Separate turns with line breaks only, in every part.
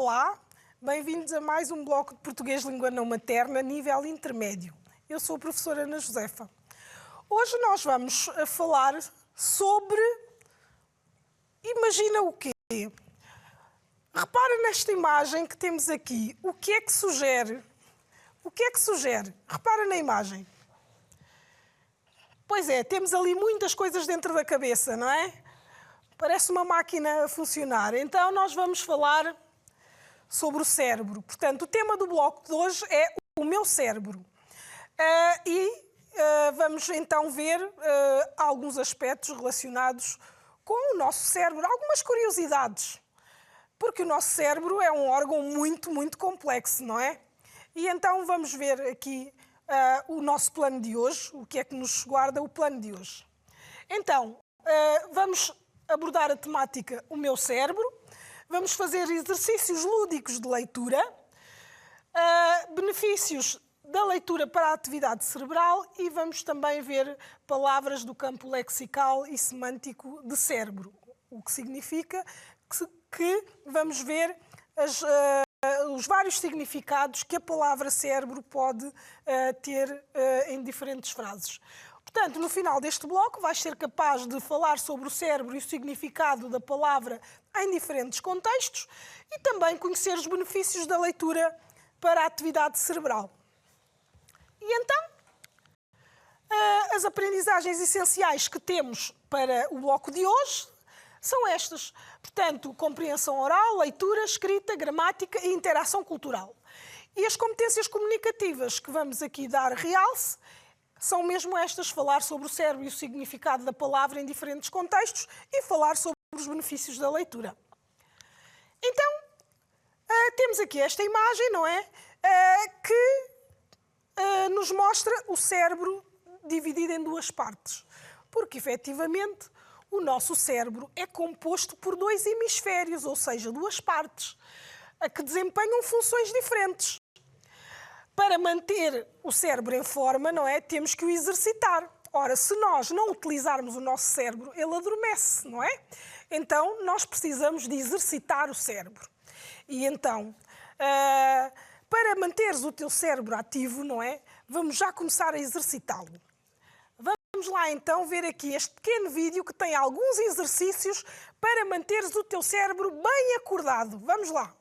Olá, bem-vindos a mais um bloco de Português Língua Não Materna, nível intermédio. Eu sou a professora Ana Josefa. Hoje nós vamos falar sobre... Imagina o quê? Repara nesta imagem que temos aqui. O que é que sugere? O que é que sugere? Repara na imagem. Pois é, temos ali muitas coisas dentro da cabeça, não é? Parece uma máquina a funcionar. Então nós vamos falar sobre o cérebro. Portanto, o tema do bloco de hoje é o meu cérebro. Vamos então ver alguns aspectos relacionados com o nosso cérebro, algumas curiosidades. Porque o nosso cérebro é um órgão muito, muito complexo, não é? E então vamos ver aqui o nosso plano de hoje, o que é que nos guarda o plano de hoje. Então, vamos abordar a temática o meu cérebro, vamos fazer exercícios lúdicos de leitura, benefícios da leitura para a atividade cerebral e vamos também ver palavras do campo lexical e semântico de cérebro, o que significa que vamos ver os vários significados que a palavra cérebro pode ter em diferentes frases. Portanto, no final deste bloco vais ser capaz de falar sobre o cérebro e o significado da palavra em diferentes contextos e também conhecer os benefícios da leitura para a atividade cerebral. E então, as aprendizagens essenciais que temos para o bloco de hoje são estas. Portanto, compreensão oral, leitura, escrita, gramática e interação cultural. E as competências comunicativas que vamos aqui dar realce são mesmo estas: falar sobre o cérebro e o significado da palavra em diferentes contextos e falar sobre os benefícios da leitura. Então, temos aqui esta imagem, não é? Que nos mostra o cérebro dividido em duas partes. Porque, efetivamente, o nosso cérebro é composto por dois hemisférios, ou seja, duas partes, que desempenham funções diferentes. Para manter o cérebro em forma, não é? Temos que o exercitar. Ora, se nós não utilizarmos o nosso cérebro, ele adormece, não é? Então, nós precisamos de exercitar o cérebro. E então, para manteres o teu cérebro ativo, não é? Vamos já começar a exercitá-lo. Vamos lá então ver aqui este pequeno vídeo que tem alguns exercícios para manteres o teu cérebro bem acordado. Vamos lá!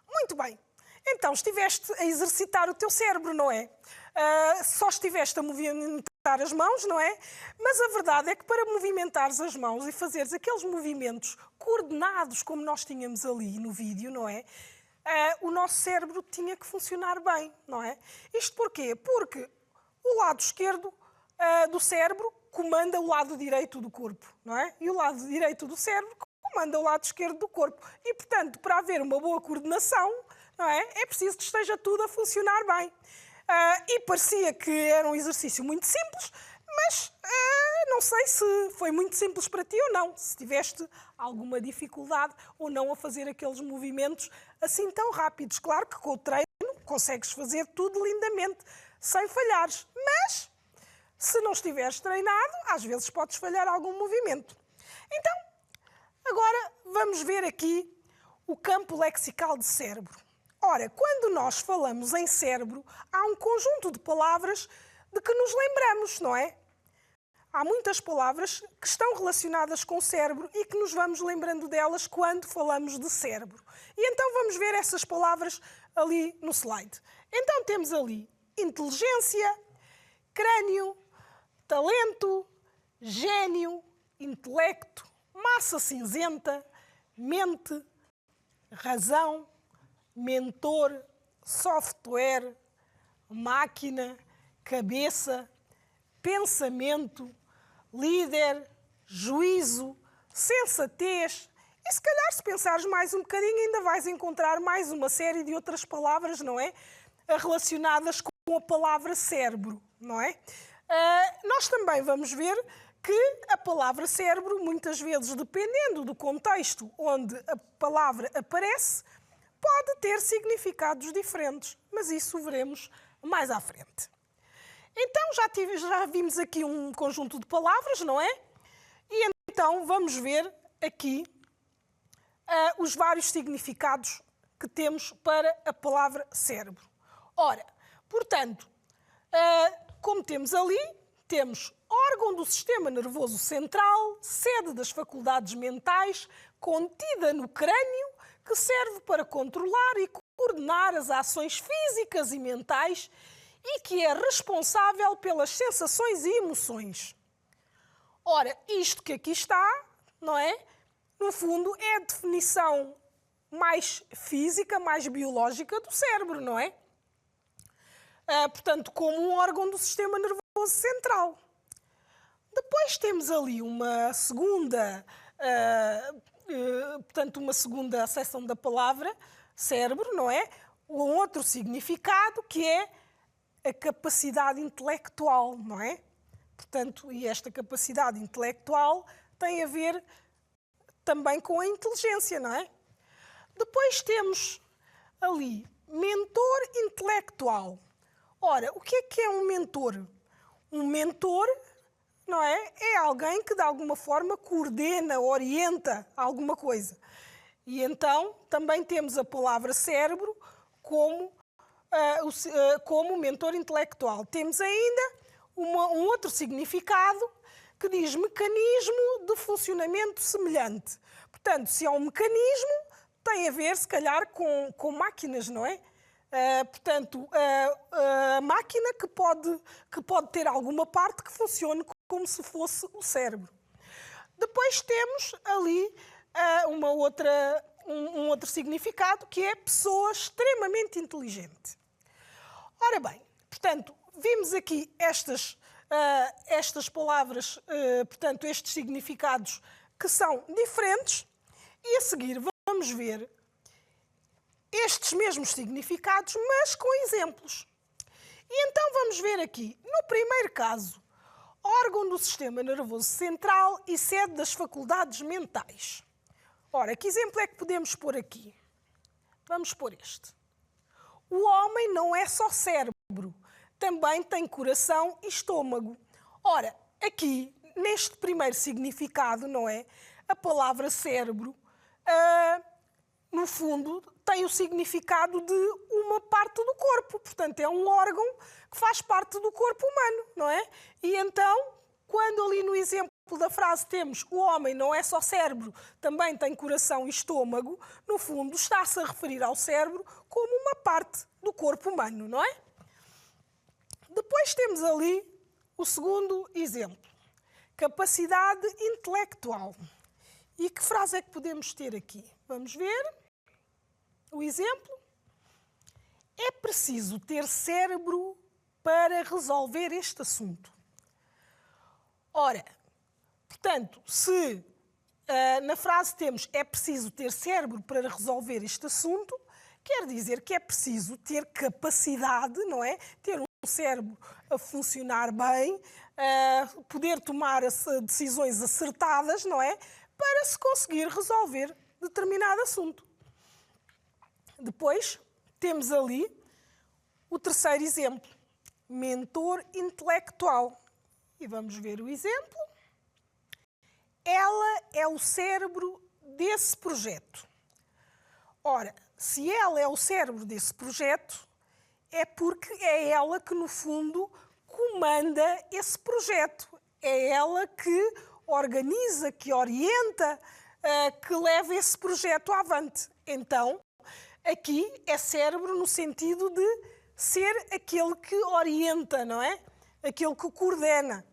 Muito bem. Então, estiveste a exercitar o teu cérebro, não é? Só estiveste a movimentar as mãos, não é? Mas a verdade é que para movimentares as mãos e fazeres aqueles movimentos coordenados como nós tínhamos ali no vídeo, não é? O nosso cérebro tinha que funcionar bem, não é? Isto porquê? Porque o lado esquerdo do cérebro comanda o lado direito do corpo, não é? E o lado direito do cérebro comanda o lado esquerdo do corpo. E, portanto, para haver uma boa coordenação, não é? É preciso que esteja tudo a funcionar bem. E parecia que era um exercício muito simples, mas não sei se foi muito simples para ti ou não. Se tiveste alguma dificuldade ou não a fazer aqueles movimentos assim tão rápidos. Claro que com o treino consegues fazer tudo lindamente, sem falhares. Mas, se não estiveres treinado, às vezes podes falhar algum movimento. Então, agora vamos ver aqui o campo lexical de cérebro. Ora, quando nós falamos em cérebro, há um conjunto de palavras de que nos lembramos, não é? há muitas palavras que estão relacionadas com o cérebro e que nos vamos lembrando delas quando falamos de cérebro. E então vamos ver essas palavras ali no slide. Então temos ali inteligência, crânio, talento, gênio, intelecto, massa cinzenta, mente, razão, mentor, software, máquina, cabeça, pensamento, líder, juízo, sensatez. E se calhar, se pensares mais um bocadinho, ainda vais encontrar mais uma série de outras palavras, não é? Relacionadas com a palavra cérebro, não é? Nós também vamos ver que a palavra cérebro, muitas vezes, dependendo do contexto onde a palavra aparece, pode ter significados diferentes, mas isso veremos mais à frente. Então, já vimos aqui um conjunto de palavras, não é? E então vamos ver aqui os vários significados que temos para a palavra cérebro. Ora, portanto, como temos ali, temos órgão do sistema nervoso central, sede das faculdades mentais, contida no crânio, que serve para controlar e coordenar as ações físicas e mentais e que é responsável pelas sensações e emoções. Ora, isto que aqui está, não é? No fundo, é a definição mais física, mais biológica do cérebro, não é? Portanto, como um órgão do sistema nervoso central. Depois temos ali uma segunda, uma segunda acessão da palavra cérebro, não é? Um outro significado que é a capacidade intelectual, não é? Portanto, e esta capacidade intelectual tem a ver também com a inteligência, não é? Depois temos ali mentor intelectual. Ora, o que é um mentor? Um mentor, não é? É alguém que de alguma forma coordena, orienta alguma coisa. E então também temos a palavra cérebro como mentor intelectual. Temos ainda um outro significado que diz mecanismo de funcionamento semelhante. Portanto, se é um mecanismo, tem a ver, se calhar, com máquinas, não é? Portanto, a máquina que pode ter alguma parte que funcione como se fosse o cérebro. Depois temos ali um outro significado, que é pessoa extremamente inteligente. Ora bem, portanto, vimos aqui estas palavras, portanto, estes significados que são diferentes, e a seguir vamos ver estes mesmos significados, mas com exemplos. E então vamos ver aqui, no primeiro caso, órgão do sistema nervoso central e sede das faculdades mentais. Ora, que exemplo é que podemos pôr aqui? Vamos pôr este. O homem não é só cérebro, também tem coração e estômago. Ora, aqui, neste primeiro significado, não é? A palavra cérebro, no fundo, tem o significado de uma parte do corpo. Portanto, é um órgão que faz parte do corpo humano, não é? E então, quando ali no exemplo da frase temos o homem não é só cérebro, também tem coração e estômago, no fundo está-se a referir ao cérebro como uma parte do corpo humano, não é? Depois temos ali o segundo exemplo, capacidade intelectual. E que frase é que podemos ter aqui? Vamos ver o exemplo. É preciso ter cérebro para resolver este assunto. Ora, portanto, se na frase temos é preciso ter cérebro para resolver este assunto, quer dizer que é preciso ter capacidade, não é? Ter um cérebro a funcionar bem, poder tomar decisões acertadas, não é? Para se conseguir resolver determinado assunto. Depois temos ali o terceiro exemplo, mentor intelectual. E vamos ver o exemplo. Ela é o cérebro desse projeto. Ora, se ela é o cérebro desse projeto, é porque é ela que, no fundo, comanda esse projeto. é ela que organiza, que orienta, que leva esse projeto avante. Então, aqui é cérebro no sentido de ser aquele que orienta, não é? Aquele que coordena.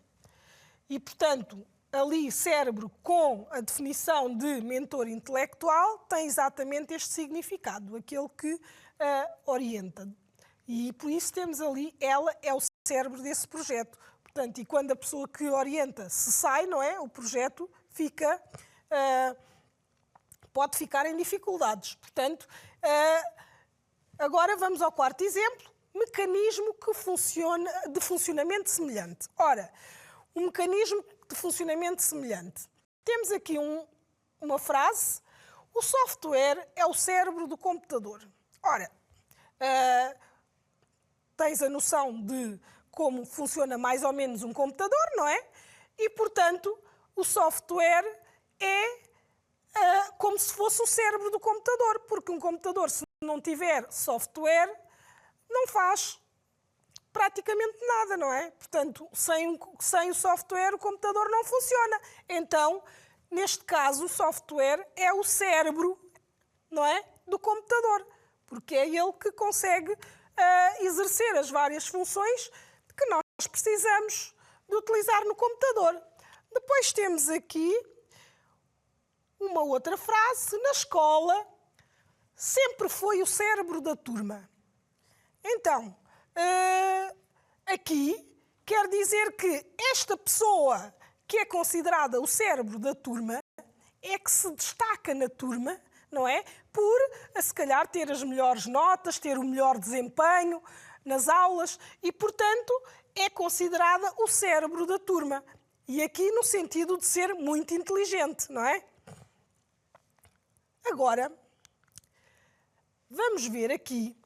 E, portanto, ali cérebro com a definição de mentor intelectual tem exatamente este significado, aquele que orienta. E por isso temos ali, ela é o cérebro desse projeto. Portanto, e quando a pessoa que orienta se sai, não é? O projeto fica, pode ficar em dificuldades. Portanto, agora vamos ao quarto exemplo, mecanismo que funciona, de funcionamento semelhante. Ora, um mecanismo de funcionamento semelhante. Temos aqui uma frase, o software é o cérebro do computador. Ora, tens a noção de como funciona mais ou menos um computador, não é? E, portanto, o software é como se fosse o cérebro do computador, porque um computador, se não tiver software, não faz praticamente nada, não é? Portanto, sem o software, o computador não funciona. Então, neste caso, o software é o cérebro, não é? Do computador, porque é ele que consegue exercer as várias funções que nós precisamos de utilizar no computador. Depois temos aqui uma outra frase, na escola sempre foi o cérebro da turma. Então, aqui quer dizer que esta pessoa que é considerada o cérebro da turma é que se destaca na turma, não é? Por, se calhar, ter as melhores notas, ter o melhor desempenho nas aulas e, portanto, é considerada o cérebro da turma. E aqui no sentido de ser muito inteligente, não é? Agora, vamos ver aqui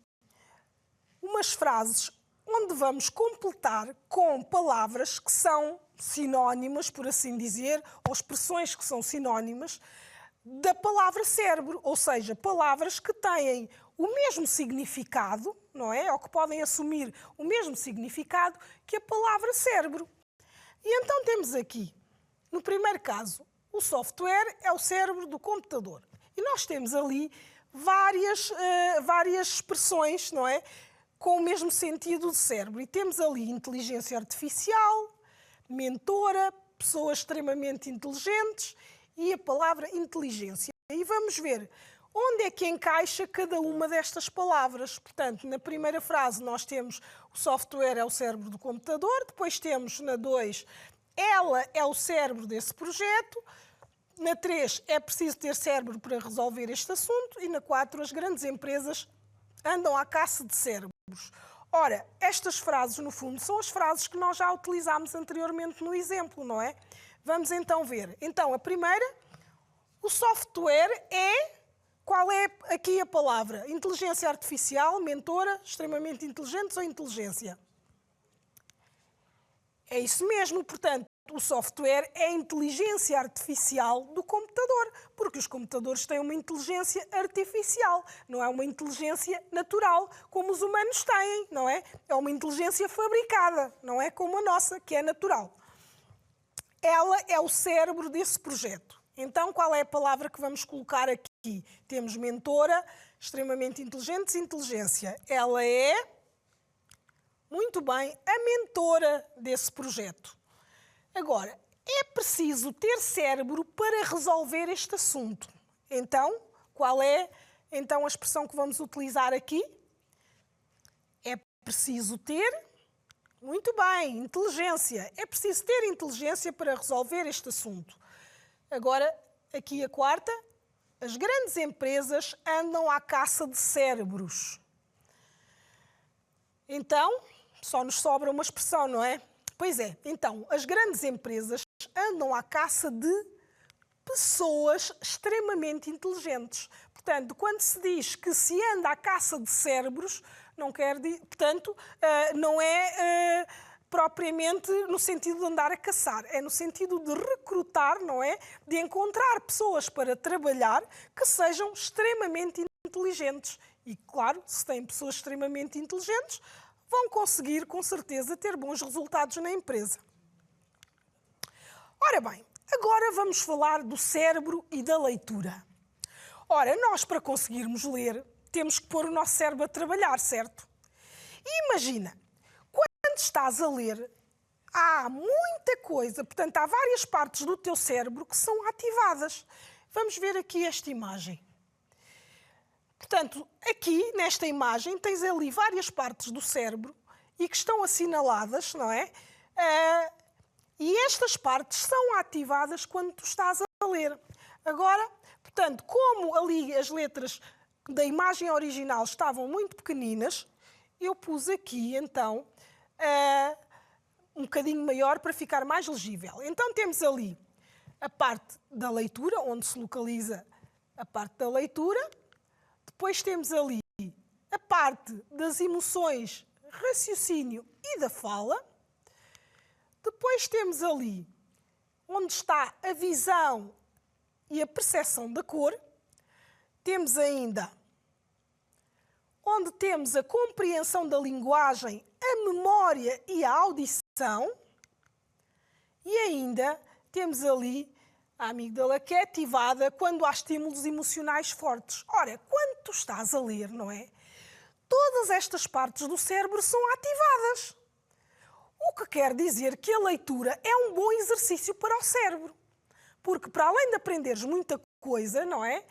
umas frases onde vamos completar com palavras que são sinónimas, por assim dizer, ou expressões que são sinónimas da palavra cérebro, ou seja, palavras que têm o mesmo significado, não é? Ou que podem assumir o mesmo significado que a palavra cérebro. E então temos aqui, no primeiro caso, o software é o cérebro do computador. E nós temos ali várias expressões, não é? Com o mesmo sentido de cérebro. E temos ali inteligência artificial, mentora, pessoas extremamente inteligentes e a palavra inteligência. E vamos ver onde é que encaixa cada uma destas palavras. Portanto, na primeira frase nós temos o software é o cérebro do computador, depois temos na 2, ela é o cérebro desse projeto, na 3, é preciso ter cérebro para resolver este assunto e na 4, as grandes empresas andam à caça de cérebros. Ora, estas frases, no fundo, são as frases que nós já utilizámos anteriormente no exemplo, não é? Vamos então ver. Então, a primeira, o software é... Qual é aqui a palavra? Inteligência artificial, mentora, extremamente inteligentes ou inteligência? É isso mesmo, portanto, o software é a inteligência artificial do computador, porque os computadores têm uma inteligência artificial, não é uma inteligência natural, como os humanos têm, não é? É uma inteligência fabricada, não é como a nossa, que é natural. Ela é o cérebro desse projeto. Então, qual é a palavra que vamos colocar aqui? Temos mentora, extremamente inteligentes, inteligência. Ela é, muito bem, a mentora desse projeto. Agora, é preciso ter cérebro para resolver este assunto. Então, qual é então a expressão que vamos utilizar aqui? É preciso ter, muito bem, inteligência. É preciso ter inteligência para resolver este assunto. Agora, aqui a quarta, as grandes empresas andam à caça de cérebros. Então, só nos sobra uma expressão, não é? Pois é, então, as grandes empresas andam à caça de pessoas extremamente inteligentes. Portanto, quando se diz que se anda à caça de cérebros, não quer dizer, portanto, não é propriamente no sentido de andar a caçar, é no sentido de recrutar, não é? De encontrar pessoas para trabalhar que sejam extremamente inteligentes. E, claro, se têm pessoas extremamente inteligentes, vão conseguir, com certeza, ter bons resultados na empresa. Ora bem, agora vamos falar do cérebro e da leitura. Ora, nós para conseguirmos ler, temos que pôr o nosso cérebro a trabalhar, certo? E imagina, quando estás a ler, há muita coisa, portanto, há várias partes do teu cérebro que são ativadas. Vamos ver aqui esta imagem. Portanto, aqui, nesta imagem, tens ali várias partes do cérebro e que estão assinaladas, não é? E estas partes são ativadas quando tu estás a ler. Agora, portanto, como ali as letras da imagem original estavam muito pequeninas, eu pus aqui, então, um bocadinho maior para ficar mais legível. Então, temos ali a parte da leitura, onde se localiza a parte da leitura. Depois temos ali a parte das emoções, raciocínio e da fala. Depois temos ali onde está a visão e a percepção da cor. Temos ainda onde temos a compreensão da linguagem, a memória e a audição. E ainda temos ali a amígdala, que é ativada quando há estímulos emocionais fortes. Ora, quando tu estás a ler, não é? Todas estas partes do cérebro são ativadas. O que quer dizer que a leitura é um bom exercício para o cérebro. Porque, para além de aprenderes muita coisa, não é?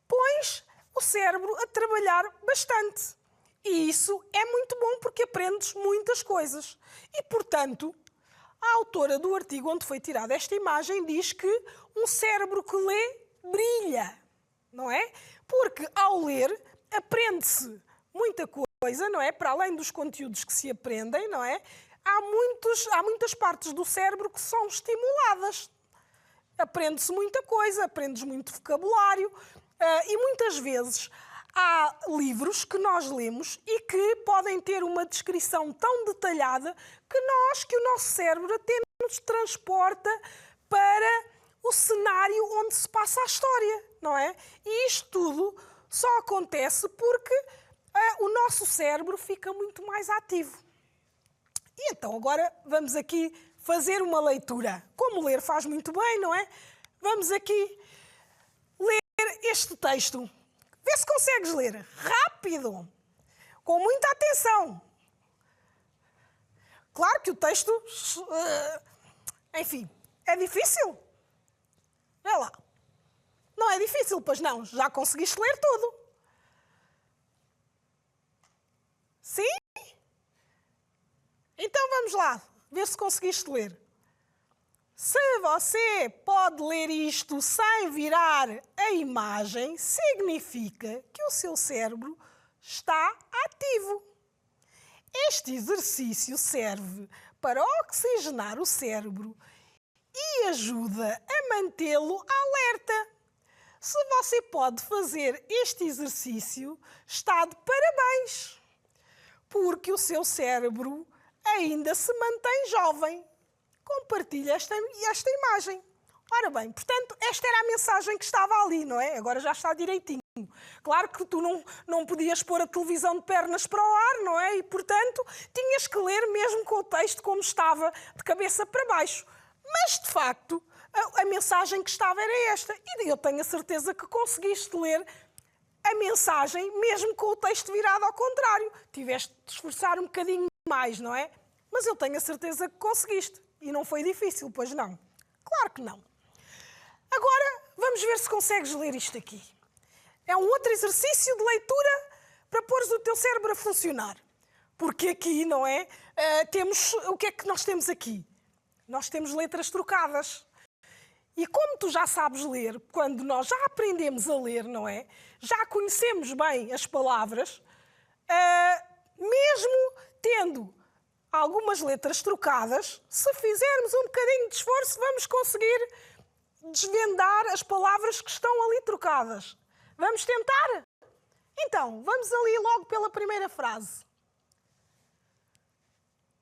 Pões o cérebro a trabalhar bastante. E isso é muito bom porque aprendes muitas coisas. E, portanto, a autora do artigo onde foi tirada esta imagem diz que um cérebro que lê brilha, não é? Porque ao ler aprende-se muita coisa, não é? Para além dos conteúdos que se aprendem, não é? Há muitas partes do cérebro que são estimuladas. Aprende-se muita coisa, aprendes muito vocabulário e muitas vezes há livros que nós lemos e que podem ter uma descrição tão detalhada que o nosso cérebro até nos transporta para o cenário onde se passa a história, não é? E isto tudo só acontece porque o nosso cérebro fica muito mais ativo. E então agora vamos aqui fazer uma leitura. Como ler faz muito bem, não é? Vamos aqui ler este texto. Vê se consegues ler rápido, com muita atenção. Claro que o texto, enfim, é difícil. Vê lá. Não é difícil, pois não. Já conseguiste ler tudo. Sim? Então vamos lá, ver se conseguiste ler. Se você pode ler isto sem virar a imagem, significa que o seu cérebro está ativo. Este exercício serve para oxigenar o cérebro e ajuda a mantê-lo alerta. Se você pode fazer este exercício, está de parabéns, porque o seu cérebro ainda se mantém jovem. Compartilhe esta imagem. Ora bem, portanto, esta era a mensagem que estava ali, não é? Agora já está direitinho. Claro que tu não podias pôr a televisão de pernas para o ar, não é? E, portanto, tinhas que ler mesmo com o texto como estava, de cabeça para baixo. Mas, de facto, a mensagem que estava era esta. E eu tenho a certeza que conseguiste ler a mensagem mesmo com o texto virado ao contrário. Tiveste de esforçar um bocadinho mais, não é? Mas eu tenho a certeza que conseguiste. E não foi difícil, pois não? Claro que não. Agora, vamos ver se consegues ler isto aqui. É um outro exercício de leitura para pôres o teu cérebro a funcionar. Porque aqui, não é? O que é que nós temos aqui? Nós temos letras trocadas. E como tu já sabes ler, quando nós já aprendemos a ler, não é? Já conhecemos bem as palavras, mesmo tendo algumas letras trocadas, se fizermos um bocadinho de esforço, vamos conseguir desvendar as palavras que estão ali trocadas. Vamos tentar? Então, vamos ali logo pela primeira frase.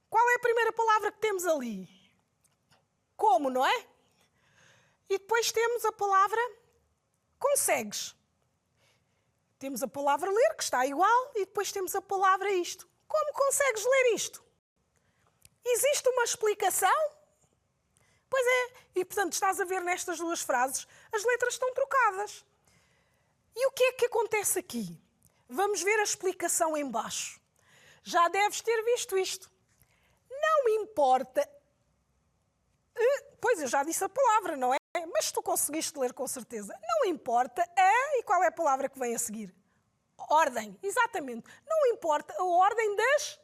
Qual é a primeira palavra que temos ali? Como, não é? E depois temos a palavra consegues. Temos a palavra ler, que está igual, e depois temos a palavra isto. Como consegues ler isto? Existe uma explicação? Pois é, e portanto estás a ver nestas duas frases, as letras estão trocadas. E o que é que acontece aqui? Vamos ver a explicação em baixo. Já deves ter visto isto. Não importa... Pois, eu já disse a palavra, não é? Mas tu conseguiste ler com certeza. Não importa a... E qual é a palavra que vem a seguir? Ordem, exatamente. Não importa a ordem das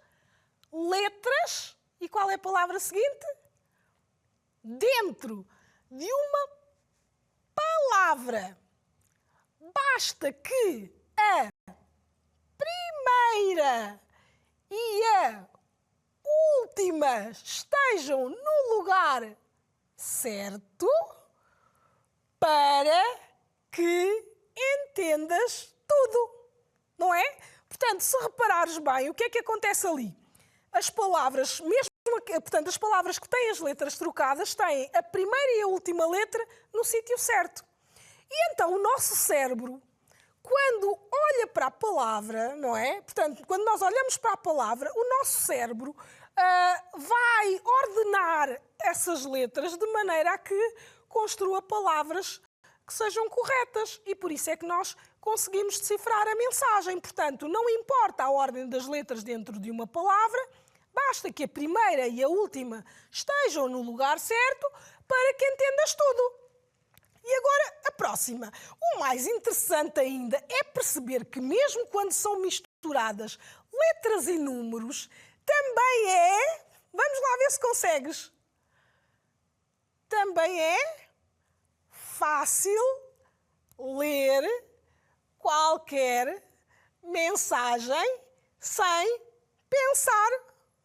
letras. E qual é a palavra seguinte? Dentro de uma palavra. Basta que a primeira e a última estejam no lugar certo para que entendas tudo, não é? Portanto, se reparares bem, o que é que acontece ali? As palavras, portanto, as palavras que têm as letras trocadas têm a primeira e a última letra no sítio certo. E então o nosso cérebro, quando olha para a palavra, não é? Portanto, quando nós olhamos para a palavra, o nosso cérebro vai ordenar essas letras de maneira a que construa palavras que sejam corretas. E por isso é que nós conseguimos decifrar a mensagem. Portanto, não importa a ordem das letras dentro de uma palavra, basta que a primeira e a última estejam no lugar certo para que entendas tudo. E agora, a próxima. O mais interessante ainda é perceber que mesmo quando são misturadas letras e números, também é... Vamos lá ver se consegues. Também é fácil ler qualquer mensagem sem pensar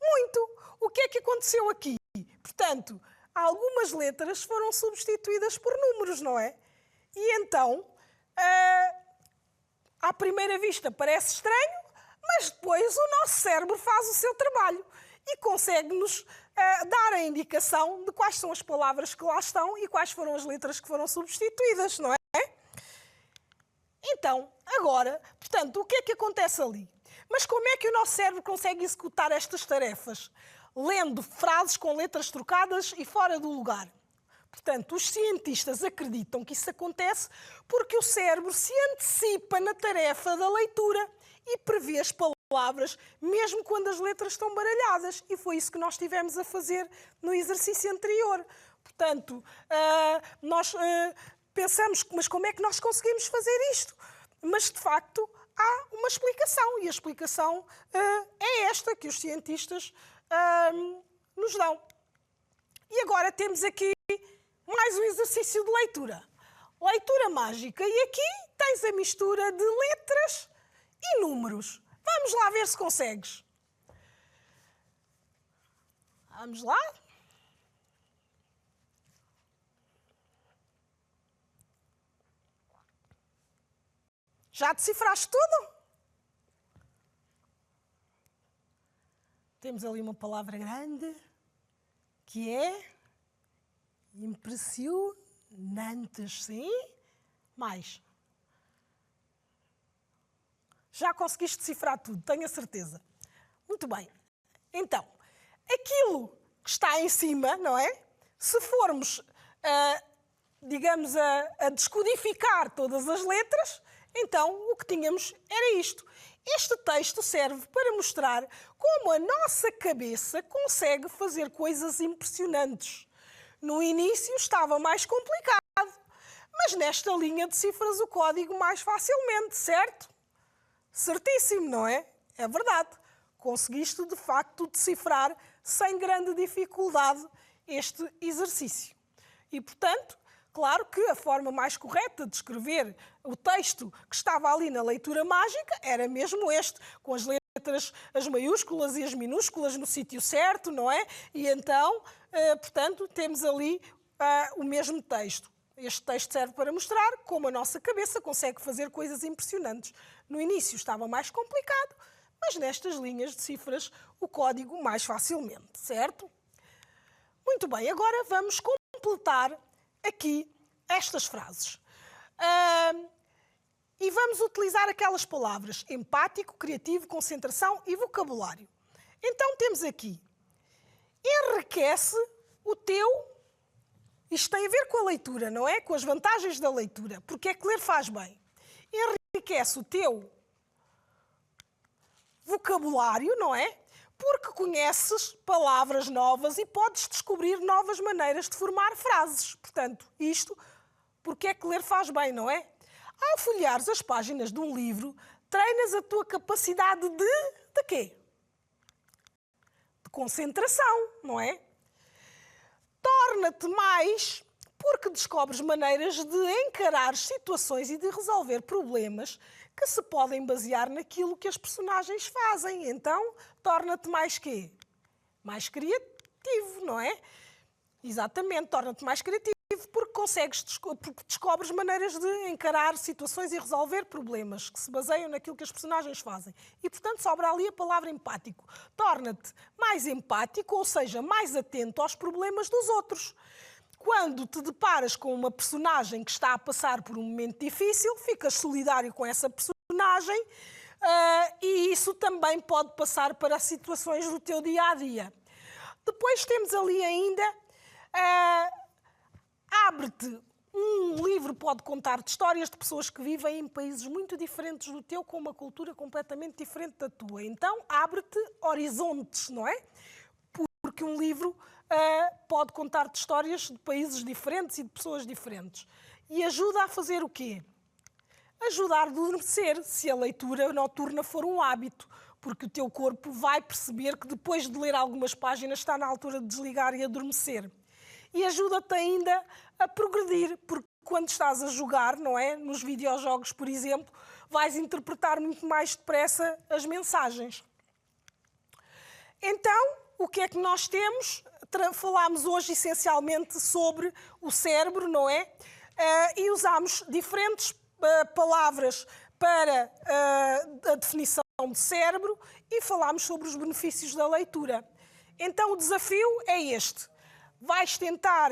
muito. O que é que aconteceu aqui? Portanto, algumas letras foram substituídas por números, não é? E então, à primeira vista parece estranho, mas depois o nosso cérebro faz o seu trabalho e consegue-nos dar a indicação de quais são as palavras que lá estão e quais foram as letras que foram substituídas, não é? Então, agora, portanto, o que é que acontece ali? Mas como é que o nosso cérebro consegue executar estas tarefas? Lendo frases com letras trocadas e fora do lugar. Portanto, os cientistas acreditam que isso acontece porque o cérebro se antecipa na tarefa da leitura e prevê as palavras, mesmo quando as letras estão baralhadas. E foi isso que nós estivemos a fazer no exercício anterior. Portanto, nós pensamos, mas como é que nós conseguimos fazer isto? Mas, de facto, há uma explicação. E a explicação é esta que os cientistas nos dão. E agora temos aqui mais um exercício de leitura. Leitura mágica. E aqui tens a mistura de letras e números. Vamos lá ver se consegues. Vamos lá. Já decifraste tudo? Temos ali uma palavra grande que é impressionantes, sim? Mais. Já conseguiste decifrar tudo, tenho a certeza. Muito bem. Então, aquilo que está em cima, não é? Se formos, digamos, a descodificar todas as letras, então o que tínhamos era isto. Este texto serve para mostrar como a nossa cabeça consegue fazer coisas impressionantes. No início estava mais complicado, mas nesta linha decifras o código mais facilmente, certo? Certíssimo, não é? É verdade. Conseguiste, de facto, decifrar sem grande dificuldade este exercício. E, portanto, claro que a forma mais correta de escrever o texto que estava ali na leitura mágica era mesmo este, com as letras, as maiúsculas e as minúsculas no sítio certo, não é? E então, portanto, temos ali o mesmo texto. Este texto serve para mostrar como a nossa cabeça consegue fazer coisas impressionantes. No início estava mais complicado, mas nestas linhas decifras o código mais facilmente, certo? Muito bem, agora vamos completar aqui estas frases. E vamos utilizar aquelas palavras empático, criativo, concentração e vocabulário. Então temos aqui, enriquece o teu Isto tem a ver com a leitura, não é? Com as vantagens da leitura. Porque é que ler faz bem? Enriquece o teu vocabulário, não é? Porque conheces palavras novas e podes descobrir novas maneiras de formar frases. Portanto, isto, porque é que ler faz bem, não é? Ao folheares as páginas de um livro, treinas a tua capacidade de quê? De concentração, não é? Torna-te mais, porque descobres maneiras de encarar situações e de resolver problemas que se podem basear naquilo que as personagens fazem. Então, torna-te mais quê? Mais criativo, não é? Exatamente, torna-te mais criativo porque porque descobres maneiras de encarar situações e resolver problemas que se baseiam naquilo que as personagens fazem. E, portanto, sobra ali a palavra empático. Torna-te mais empático, ou seja, mais atento aos problemas dos outros. Quando te deparas com uma personagem que está a passar por um momento difícil, ficas solidário com essa personagem e isso também pode passar para situações do teu dia-a-dia. Depois temos ali ainda... abre-te. Um livro pode contar-te histórias de pessoas que vivem em países muito diferentes do teu, com uma cultura completamente diferente da tua. Então, abre-te horizontes, não é? Porque um livro pode contar-te histórias de países diferentes e de pessoas diferentes. E ajuda a fazer o quê? Ajuda a adormecer, se a leitura noturna for um hábito, porque o teu corpo vai perceber que depois de ler algumas páginas está na altura de desligar e adormecer. E ajuda-te ainda a progredir, porque quando estás a jogar, não é? Nos videojogos, por exemplo, vais interpretar muito mais depressa as mensagens. Então, o que é que nós temos? Falámos hoje essencialmente sobre o cérebro, não é? E usámos diferentes palavras para a definição de cérebro e falámos sobre os benefícios da leitura. Então, o desafio é este. Vais tentar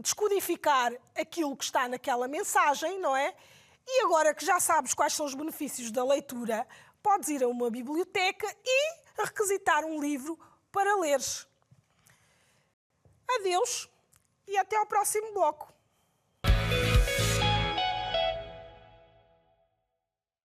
descodificar aquilo que está naquela mensagem, não é? E agora que já sabes quais são os benefícios da leitura, podes ir a uma biblioteca e requisitar um livro para leres. Adeus e até ao próximo bloco.